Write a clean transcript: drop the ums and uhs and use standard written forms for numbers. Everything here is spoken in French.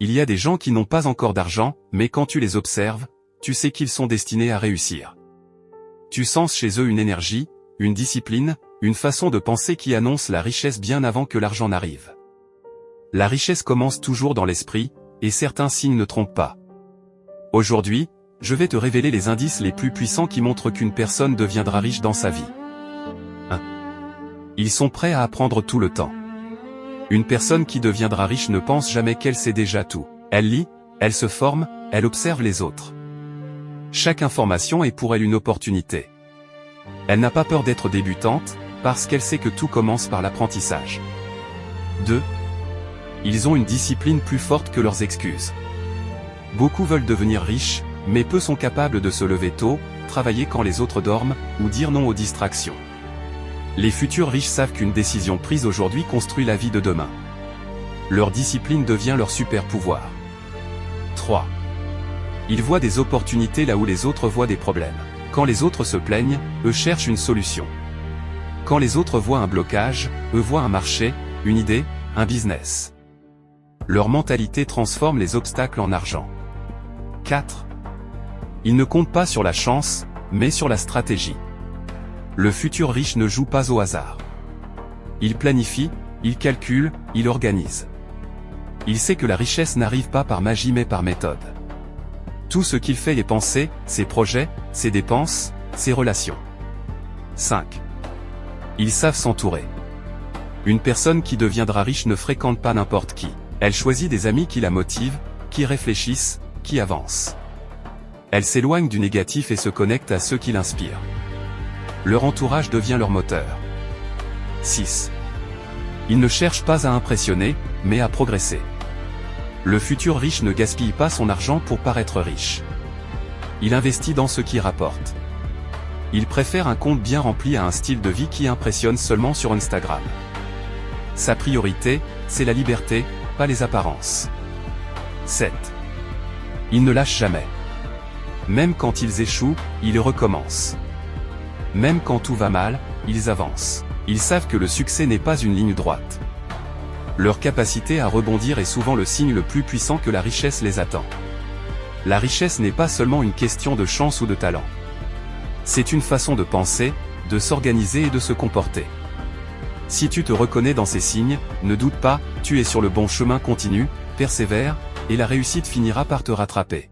Il y a des gens qui n'ont pas encore d'argent, mais quand tu les observes, tu sais qu'ils sont destinés à réussir. Tu sens chez eux une énergie, une discipline, une façon de penser qui annonce la richesse bien avant que l'argent n'arrive. La richesse commence toujours dans l'esprit, et certains signes ne trompent pas. Aujourd'hui, je vais te révéler les indices les plus puissants qui montrent qu'une personne deviendra riche dans sa vie. 1. Ils sont prêts à apprendre tout le temps. Une personne qui deviendra riche ne pense jamais qu'elle sait déjà tout. Elle lit, elle se forme, elle observe les autres. Chaque information est pour elle une opportunité. Elle n'a pas peur d'être débutante, parce qu'elle sait que tout commence par l'apprentissage. 2. Ils ont une discipline plus forte que leurs excuses. Beaucoup veulent devenir riches, mais peu sont capables de se lever tôt, travailler quand les autres dorment, ou dire non aux distractions. Les futurs riches savent qu'une décision prise aujourd'hui construit la vie de demain. Leur discipline devient leur super pouvoir. 3. Ils voient des opportunités là où les autres voient des problèmes. Quand les autres se plaignent, eux cherchent une solution. Quand les autres voient un blocage, eux voient un marché, une idée, un business. Leur mentalité transforme les obstacles en argent. 4. Ils ne comptent pas sur la chance, mais sur la stratégie. Le futur riche ne joue pas au hasard. Il planifie, il calcule, il organise. Il sait que la richesse n'arrive pas par magie mais par méthode. Tout ce qu'il fait est penser, ses projets, ses dépenses, ses relations. 5. Ils savent s'entourer. Une personne qui deviendra riche ne fréquente pas n'importe qui. Elle choisit des amis qui la motivent, qui réfléchissent, qui avancent. Elle s'éloigne du négatif et se connecte à ceux qui l'inspirent. Leur entourage devient leur moteur. 6. Ils ne cherchent pas à impressionner, mais à progresser. Le futur riche ne gaspille pas son argent pour paraître riche. Il investit dans ce qui rapporte. Il préfère un compte bien rempli à un style de vie qui impressionne seulement sur Instagram. Sa priorité, c'est la liberté, pas les apparences. 7. Ils ne lâchent jamais. Même quand ils échouent, ils recommencent. Même quand tout va mal, ils avancent. Ils savent que le succès n'est pas une ligne droite. Leur capacité à rebondir est souvent le signe le plus puissant que la richesse les attend. La richesse n'est pas seulement une question de chance ou de talent. C'est une façon de penser, de s'organiser et de se comporter. Si tu te reconnais dans ces signes, ne doute pas, tu es sur le bon chemin, continue, persévère, et la réussite finira par te rattraper.